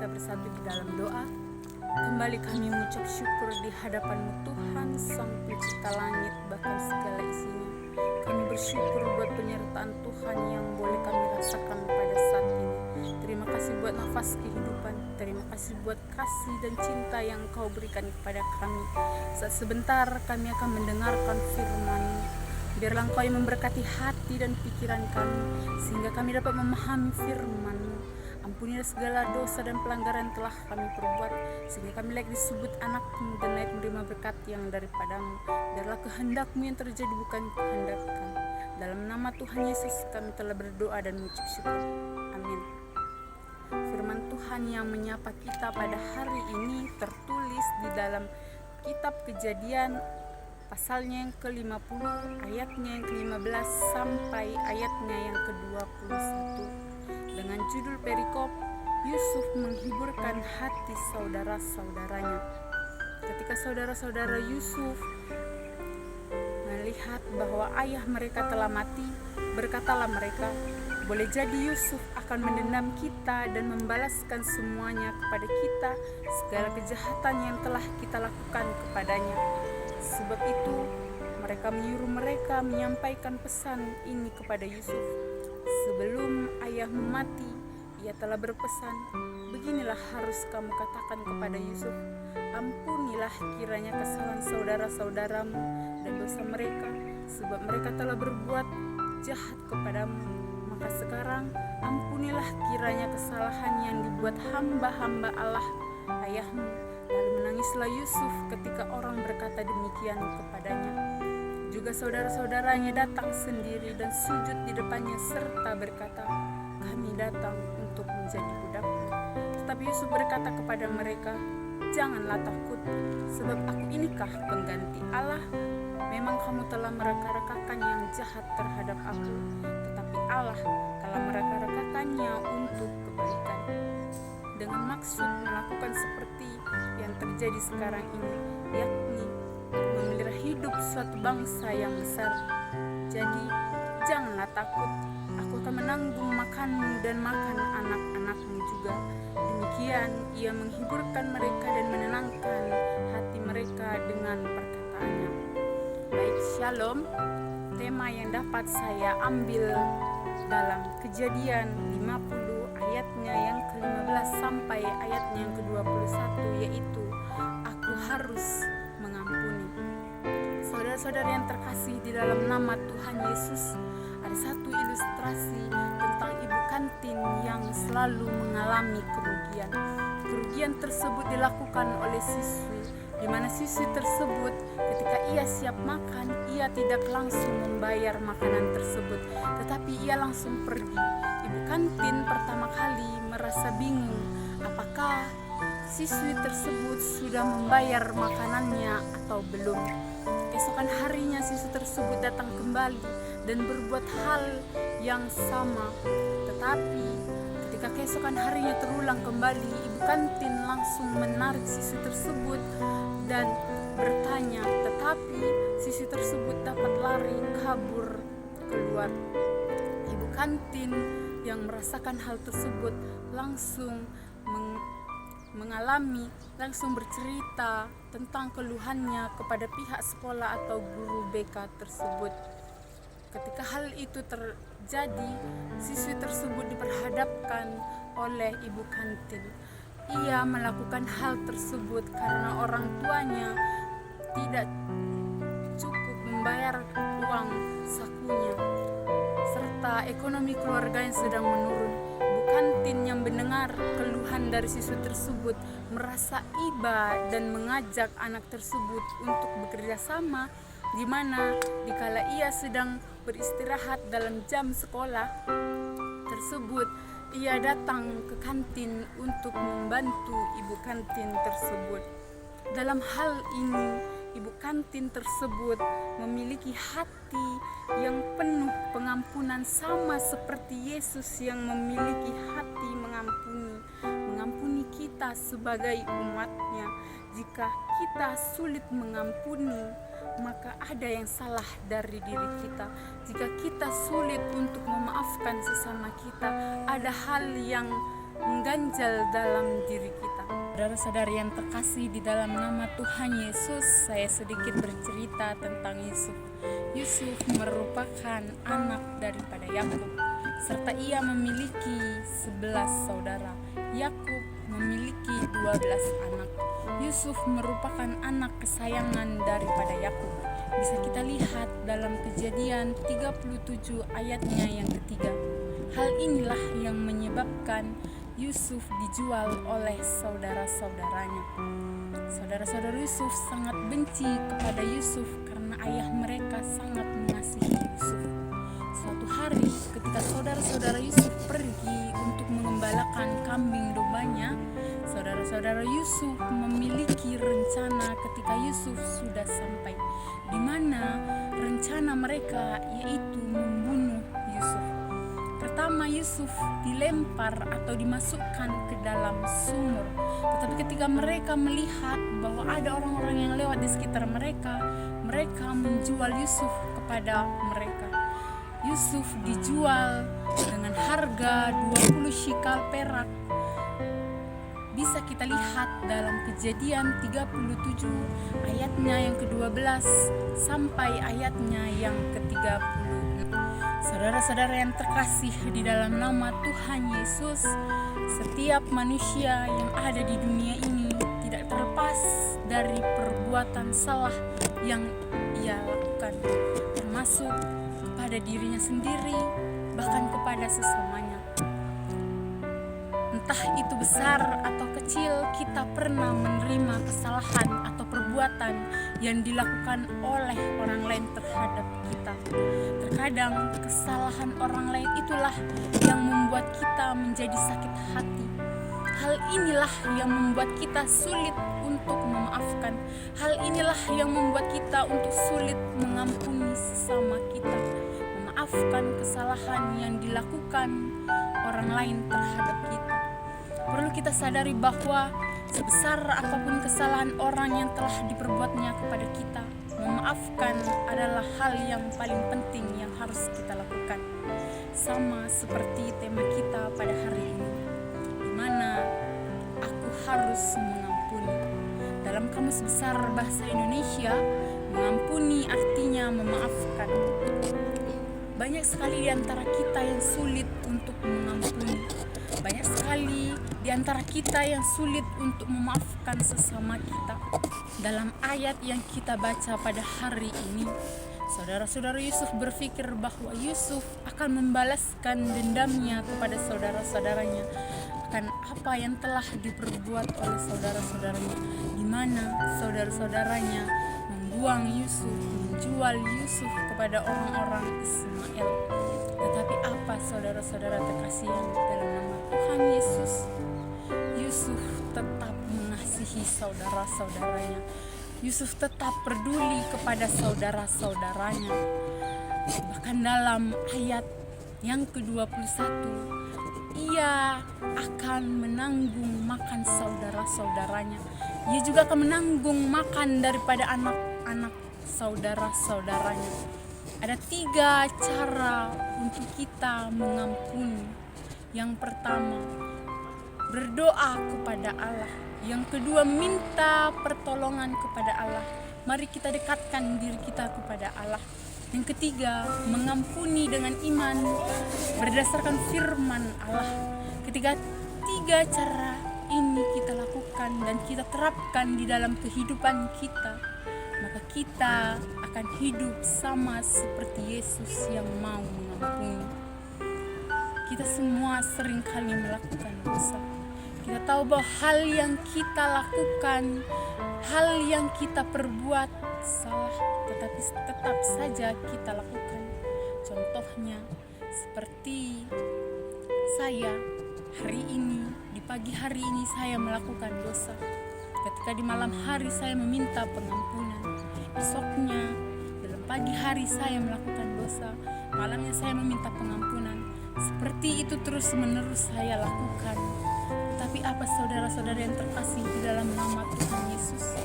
kita bersatu di dalam doa. Kembali kami mengucap syukur di hadapan-Mu Tuhan, Sang Pencipta langit bahkan segala isinya. Kami bersyukur buat penyertaan Tuhan yang boleh kami rasakan pada saat ini. Terima kasih buat nafas kehidupan. Terima kasih buat kasih dan cinta yang Kau berikan kepada kami. Saat sebentar kami akan mendengarkan firman-Mu. Biarlah Engkau yang memberkati hati dan pikiran kami, sehingga kami dapat memahami firman-Mu. Ampunilah segala dosa dan pelanggaran telah kami perbuat, sehingga kami layak disebut anak-Mu dan layak menerima berkat yang daripada-Mu. Biarlah kehendak-Mu yang terjadi, bukan kehendak kami. Dalam nama Tuhan Yesus kami telah berdoa dan mengucap syukur. Amin. Firman Tuhan yang menyapa kita pada hari ini tertulis di dalam kitab Kejadian pasalnya yang ke-50, ayatnya yang ke-15 sampai ayatnya yang ke-21, dengan judul perikop Yusuf menghiburkan hati saudara-saudaranya. Ketika saudara-saudara Yusuf melihat bahwa ayah mereka telah mati, berkatalah mereka, boleh jadi Yusuf akan mendendam kita dan membalaskan semuanya kepada kita segala kejahatan yang telah kita lakukan kepadanya. Sebab itu mereka menyuruh mereka menyampaikan pesan ini kepada Yusuf. Sebelum ayahmu mati, ia telah berpesan, beginilah harus kamu katakan kepada Yusuf, ampunilah kiranya kesalahan saudara-saudaramu dan dosa mereka, sebab mereka telah berbuat jahat kepadamu. Maka sekarang ampunilah kiranya kesalahan yang dibuat hamba-hamba Allah ayahmu. Lalu menangislah Yusuf ketika orang berkata demikian kepadanya. Juga saudara-saudaranya datang sendiri dan sujud di depannya serta berkata, kami datang untuk menjadi budakmu. Tetapi Yusuf berkata kepada mereka, janganlah takut, sebab aku inikah pengganti Allah? Memang kamu telah mereka-rekakan yang jahat terhadap aku, tetapi Allah telah mereka-rekakannya untuk kebaikan, dengan maksud melakukan seperti yang terjadi sekarang ini, yakni memelihara hidup suatu bangsa yang besar. Jadi janganlah takut, aku akan menanggung makanmu dan makan anak-anakmu juga. Demikian ia menghiburkan mereka dan menenangkan hati mereka dengan perkataannya. Baik, shalom. Tema yang dapat saya ambil dalam Kejadian 50 ayatnya yang ke-15 sampai ayatnya yang ke-21, yaitu aku harus mengampuni. Saudara-saudara yang terkasih di dalam nama Tuhan Yesus, ada satu ilustrasi tentang ibu kantin yang selalu mengalami kerugian. Kerugian tersebut dilakukan oleh siswi, di mana siswi tersebut ketika ia siap makan, ia tidak langsung membayar makanan tersebut, tetapi ia langsung pergi. Ibu kantin pertama kali merasa bingung, apakah siswi tersebut sudah membayar makanannya atau belum. Keesokan harinya siswi tersebut datang kembali dan berbuat hal yang sama, tetapi ketika keesokan harinya terulang kembali, ibu kantin langsung menarik siswi tersebut dan bertanya, tetapi siswi tersebut dapat lari kabur keluar. Ibu kantin yang merasakan hal tersebut langsung langsung bercerita tentang keluhannya kepada pihak sekolah atau guru BK tersebut. Ketika hal itu terjadi, siswi tersebut diperhadapkan oleh ibu kantin. Ia melakukan hal tersebut karena orang tuanya tidak cukup membayar uang sakunya, serta ekonomi keluarga yang sedang menurun. Ibu kantin yang mendengar keluhan dari siswi tersebut merasa iba dan mengajak anak tersebut untuk bekerja sama, di mana dikala ia sedang beristirahat dalam jam sekolah tersebut, ia datang ke kantin untuk membantu ibu kantin tersebut. Dalam hal ini, ibu kantin tersebut memiliki hati yang penuh pengampunan, sama seperti Yesus yang memiliki hati mengampuni kita sebagai umatnya. Jika kita sulit mengampuni, maka ada yang salah dari diri kita. Jika kita sulit untuk memaafkan sesama kita, ada hal yang mengganjal dalam diri kita. Saudara-saudari yang terkasih, di dalam nama Tuhan Yesus, saya sedikit bercerita tentang Yusuf. Yusuf merupakan anak daripada Yakub, serta ia memiliki 11 saudara. Yakub memiliki 12 anak. Yusuf merupakan anak kesayangan daripada Yakub. Bisa kita lihat dalam Kejadian 37 ayatnya yang ketiga. Hal inilah yang menyebabkan Yusuf dijual oleh saudara-saudaranya. Saudara-saudara Yusuf sangat benci kepada Yusuf karena ayah mereka sangat mengasihi Yusuf. Suatu hari ketika saudara-saudara Yusuf pergi untuk mengembalakan kambing dombanya, saudara-saudara Yusuf memiliki rencana ketika Yusuf sudah sampai, di mana rencana mereka yaitu membunuh Yusuf. Pertama, Yusuf dilempar atau dimasukkan ke dalam sumur. Tetapi ketika mereka melihat bahwa ada orang-orang yang lewat di sekitar mereka, mereka menjual Yusuf kepada mereka. Yusuf dijual dengan harga 20 shikal perak. Bisa kita lihat dalam Kejadian 37 ayatnya yang ke-12 sampai ayatnya yang ke-30. Saudara-saudara yang terkasih, di dalam nama Tuhan Yesus, setiap manusia yang ada di dunia ini tidak terlepas dari perbuatan salah yang ia lakukan, termasuk kepada dirinya sendiri, bahkan kepada sesamanya. Entah itu besar atau kecil, kita pernah menerima kesalahan atau perbuatan yang dilakukan oleh orang lain terhadap kita. Terkadang kesalahan orang lain itulah yang membuat kita menjadi sakit hati. Hal inilah yang membuat kita sulit untuk memaafkan. Hal inilah yang membuat kita untuk sulit mengampuni sesama kita, memaafkan kesalahan yang dilakukan orang lain terhadap kita. Perlu kita sadari bahwa sebesar apapun kesalahan orang yang telah diperbuatnya kepada kita, memaafkan adalah hal yang paling penting yang harus kita lakukan. Sama seperti tema kita pada hari ini, di mana aku harus mengampuni. Dalam Kamus Besar Bahasa Indonesia, mengampuni artinya memaafkan. Banyak sekali di antara kita yang sulit untuk mengampuni. Banyak sekali di antara kita yang sulit untuk memaafkan sesama kita. Dalam ayat yang kita baca pada hari ini, saudara-saudara Yusuf berpikir bahwa Yusuf akan membalaskan dendamnya kepada saudara-saudaranya akan apa yang telah diperbuat oleh saudara-saudaranya, di mana saudara-saudaranya membuang Yusuf, menjual Yusuf kepada orang-orang Ismail. Tetapi apa saudara-saudara terkasih yang dalam nama Tuhan Yesus, Yusuf tetap mengasihi saudara-saudaranya. Yusuf tetap peduli kepada saudara-saudaranya. Bahkan dalam ayat yang ke-21, ia akan menanggung makan saudara-saudaranya. Ia juga akan menanggung makan daripada anak-anak saudara-saudaranya. Ada 3 cara untuk kita mengampuni. Yang pertama, berdoa kepada Allah. Yang kedua, minta pertolongan kepada Allah. Mari kita dekatkan diri kita kepada Allah. Yang ketiga, mengampuni dengan iman berdasarkan firman Allah. Ketika 3 cara ini kita lakukan dan kita terapkan di dalam kehidupan kita, maka kita akan hidup sama seperti Yesus yang mau mengampuni. Kita semua seringkali melakukan dosa. Kita tahu bahwa hal yang kita lakukan, hal yang kita perbuat salah, tetapi tetap saja kita lakukan. Contohnya seperti saya hari ini, di pagi hari ini saya melakukan dosa. Ketika di malam hari saya meminta pengampunan, besoknya dalam pagi hari saya melakukan dosa, malamnya saya meminta pengampunan. Seperti itu terus menerus saya lakukan. Tapi apa saudara-saudara yang terkasih di dalam nama Tuhan Yesus,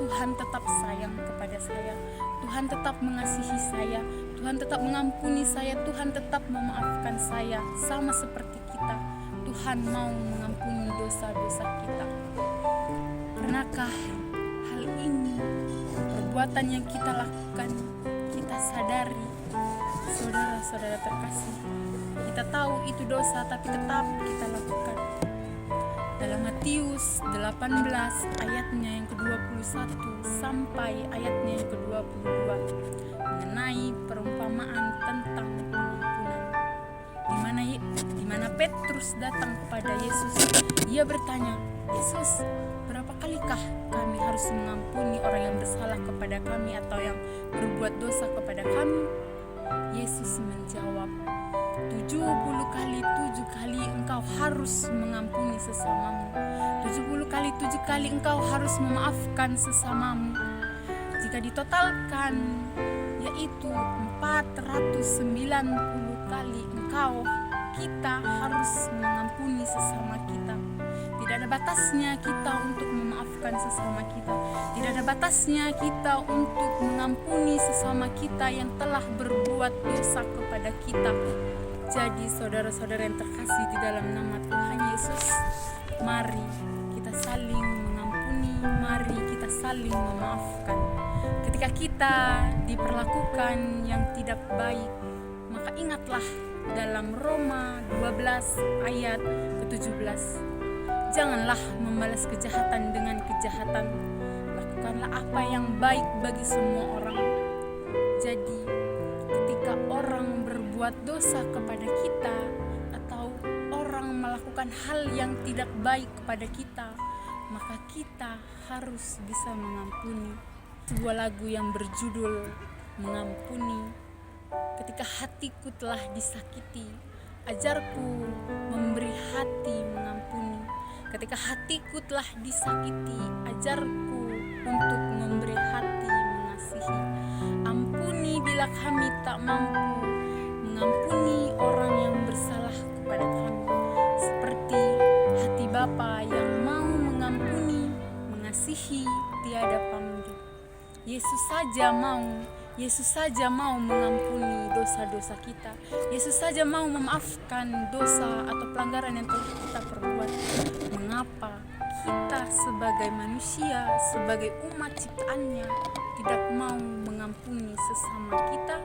Tuhan tetap sayang kepada saya, Tuhan tetap mengasihi saya, Tuhan tetap mengampuni saya, Tuhan tetap memaafkan saya. Sama seperti kita, Tuhan mau mengampuni dosa-dosa kita? Pernahkah hal ini, perbuatan yang kita lakukan, kita sadari? Saudara-saudara terkasih, kita tahu itu dosa tapi tetap kita lakukan. Dalam Matius 18 ayatnya yang ke-21 sampai ayatnya yang ke-22 mengenai perumpamaan tentang pengampunan, di mana Petrus datang kepada Yesus. Ia bertanya, "Yesus, berapa kalikah kami harus mengampuni orang yang bersalah kepada kami atau yang berbuat dosa kepada kami?" Yesus menjawab, 70 kali 7 kali engkau harus mengampuni sesamamu. 70 kali 7 kali engkau harus memaafkan sesamamu. Jika ditotalkan, yaitu 490 kali kita harus mengampuni sesama kita. Tidak ada batasnya kita untuk memaafkan sesama kita. Tidak ada batasnya kita untuk mengampuni sesama kita yang telah berbuat dosa kepada kita. Jadi saudara-saudara yang terkasih di dalam nama Tuhan Yesus, mari kita saling mengampuni, mari kita saling memaafkan. Ketika kita diperlakukan yang tidak baik, maka ingatlah dalam Roma 12 ayat ke-17. Janganlah membalas kejahatan dengan kejahatan. Lakukanlah apa yang baik bagi semua orang. Jadi, ketika orang berbuat dosa kepada kita atau orang melakukan hal yang tidak baik kepada kita, maka kita harus bisa mengampuni. Sebuah lagu yang berjudul Mengampuni. Ketika hatiku telah disakiti, ajarku memberi hati mengampuni. Ketika hatiku telah disakiti, ajarku untuk memberi hati mengasihi. Ampuni bila kami tak mampu mengampuni orang yang bersalah kepada kami, seperti hati Bapa yang mau mengampuni, mengasihi tiada pamrih. Yesus saja mau mengampuni dosa-dosa kita. Yesus saja mau memaafkan dosa atau pelanggaran yang telah kita perbuat. Mengapa kita sebagai manusia, sebagai umat ciptaannya, tidak mau mengampuni sesama kita?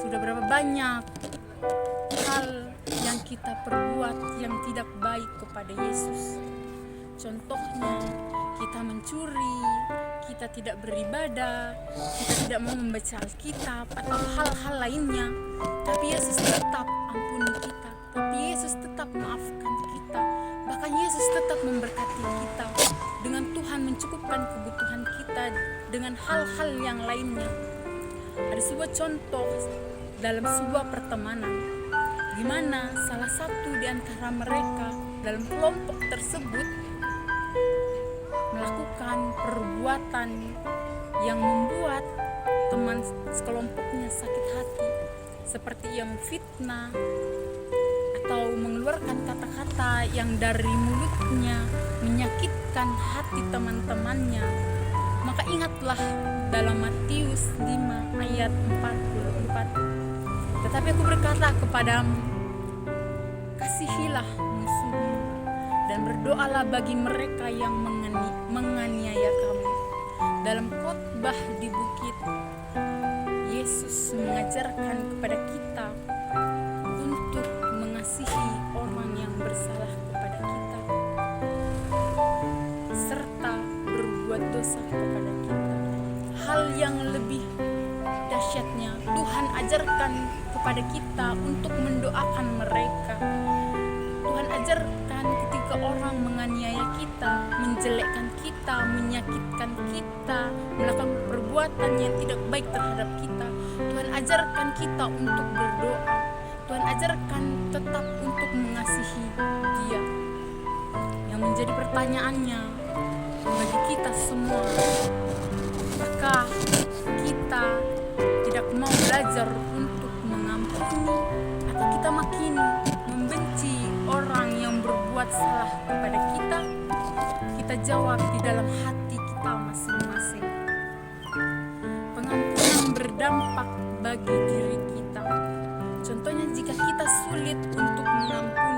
Sudah berapa banyak hal yang kita perbuat yang tidak baik kepada Yesus? Contohnya, kita mencuri, kita tidak beribadah, kita tidak mau membaca Alkitab atau hal-hal lainnya. Tapi Yesus tetap ampuni kita, tapi Yesus tetap maafkan kita. Bahkan Yesus tetap memberkati kita dengan Tuhan mencukupkan kebutuhan kita dengan hal-hal yang lainnya. Ada sebuah contoh dalam sebuah pertemanan di mana salah satu di antara mereka dalam kelompok tersebut melakukan perbuatan yang membuat teman sekelompoknya sakit hati, seperti ia memfitnah atau mengeluarkan kata-kata yang dari mulutnya menyakitkan hati teman-temannya. Maka ingatlah dalam Matius 5 ayat 44. Tetapi aku berkata kepadamu, kasihilah musuhmu dan berdoalah bagi mereka yang menganiaya kamu. Dalam khotbah di bukit, Yesus mengajarkan kepada kita untuk mengasihi orang yang bersalah kepada kita serta berbuat dosa kepada kita. Hal yang lebih dahsyatnya, Tuhan ajarkan kepada kita untuk mendoakan mereka. Tuhan ajarkan ketika orang menganiaya kita, menjelekkan kita, menyakitkan kita, melakukan perbuatan yang tidak baik terhadap kita, Tuhan ajarkan kita untuk berdoa. Tuhan ajarkan tetap untuk mengasihi dia. Yang menjadi pertanyaannya bagi kita semua, apakah kita tidak mau belajar untuk mengampuni, atau kita makin membenci orang yang berbuat salah kepada kita? Kita jawab di dalam hati kita masing-masing. Pengampunan berdampak bagi diri kita. Contohnya, jika kita sulit untuk mengampuni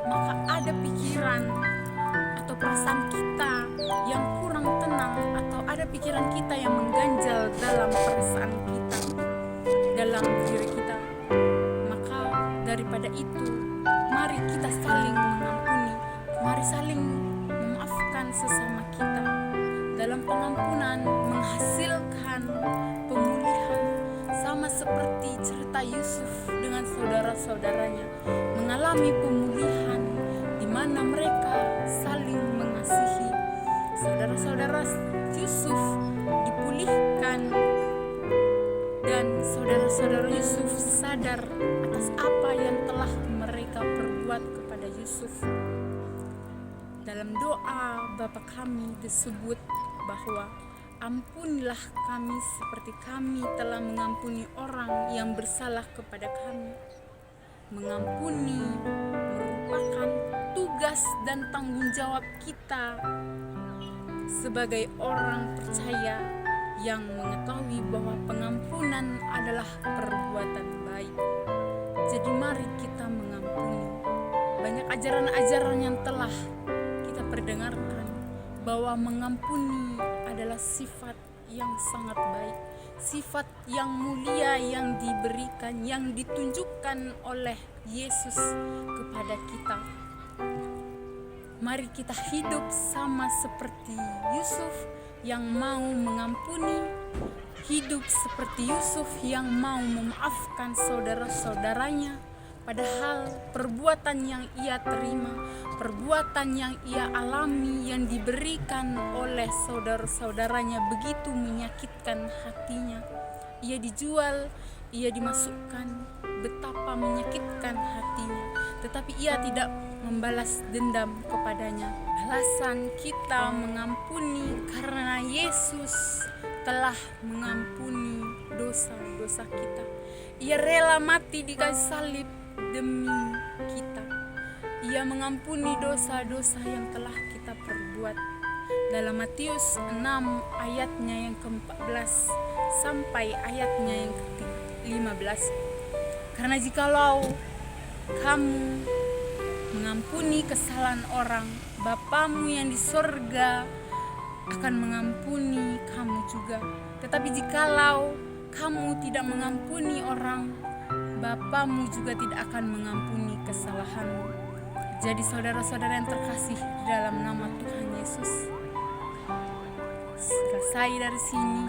maka ada pikiran atau perasaan kita yang kurang tenang, atau ada pikiran kita yang mengganjal dalam perasaan kita, dalam diri kita, maka daripada itu mari kita saling mengampuni, mari saling memaafkan sesama kita. Dalam pengampunan menghasilkan pemulihan, sama seperti cerita Yusuf dengan saudara-saudaranya mengalami pemulihan di mana mereka saling mengasihi. Saudara-saudara Yusuf dipulihkan dan saudara-saudara Yusuf sadar atas apa yang telah mereka perbuat kepada Yusuf. Dalam doa Bapa kami disebut bahwa ampunilah kami seperti kami telah mengampuni orang yang bersalah kepada kami. Mengampuni merupakan tugas dan tanggung jawab kita sebagai orang percaya yang mengetahui bahwa pengampunan adalah perbuatan baik. Jadi mari kita mengampuni. Banyak ajaran-ajaran yang telah kita perdengarkan bahwa mengampuni adalah sifat yang sangat baik, sifat yang mulia yang diberikan, yang ditunjukkan oleh Yesus kepada kita. Mari kita hidup sama seperti Yusuf yang mau mengampuni, hidup seperti Yusuf yang mau memaafkan saudara-saudaranya. Padahal perbuatan yang ia terima, perbuatan yang ia alami, yang diberikan oleh saudara-saudaranya begitu menyakitkan hatinya. Ia dijual, ia dimasukkan, betapa menyakitkan hatinya. Tetapi ia tidak membalas dendam kepadanya. Alasan kita mengampuni karena Yesus telah mengampuni dosa-dosa kita. Ia rela mati di kayu salib demi kita. Ia mengampuni dosa-dosa yang telah kita perbuat. Dalam Matius 6 ayatnya yang ke-14 sampai ayatnya yang ke-15. Karena jikalau kamu mengampuni kesalahan orang, Bapamu yang di sorga akan mengampuni kamu juga. Tetapi jikalau kamu tidak mengampuni orang, Bapamu juga tidak akan mengampuni kesalahanmu. Jadi saudara-saudara yang terkasih di dalam nama Tuhan Yesus, selesai dari sini,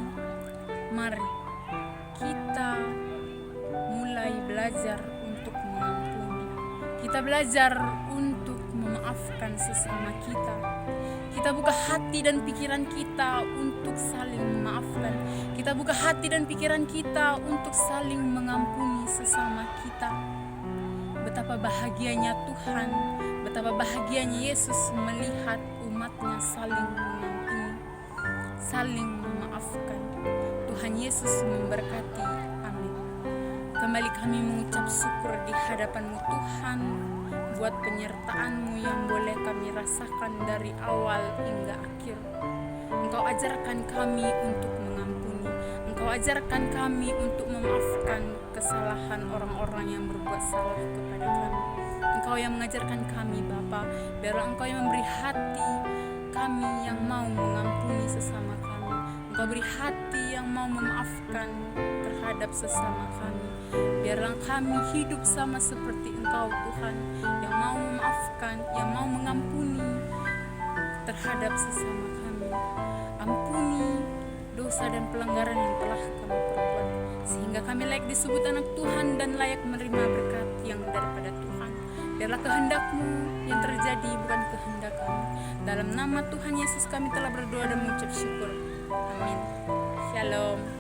mari kita mulai belajar untuk mengampuni. Kita belajar untuk memaafkan sesama kita. Kita buka hati dan pikiran kita untuk saling memaafkan. Kita buka hati dan pikiran kita untuk saling mengampuni sesama kita. Betapa bahagianya Tuhan, betapa bahagianya Yesus melihat umatnya saling mengampuni, saling memaafkan. Tuhan Yesus memberkati. Amin. Kembali kami mengucap syukur di hadapan-Mu Tuhan, buat penyertaan-Mu yang boleh kami rasakan dari awal hingga akhir. Engkau ajarkan kami untuk mengampuni. Engkau ajarkan kami untuk memaafkan kesalahan orang-orang yang berbuat salah kepada kami. Engkau yang mengajarkan kami, Bapa. Biarlah Engkau yang memberi hati kami yang mau mengampuni sesama kami. Engkau beri hati yang mau memaafkan terhadap sesama kami. Biarlah kami hidup sama seperti Engkau, Tuhan, yang mau memaafkan, yang mau mengampuni terhadap sesama kami. Ampuni dosa dan pelanggaran yang telah kami perbuat, sehingga kami layak disebut anak Tuhan dan layak menerima berkat yang daripada Tuhan. Biarlah kehendak-Mu yang terjadi, bukan kehendak kami. Dalam nama Tuhan Yesus kami telah berdoa dan mengucap syukur. Amin. Shalom.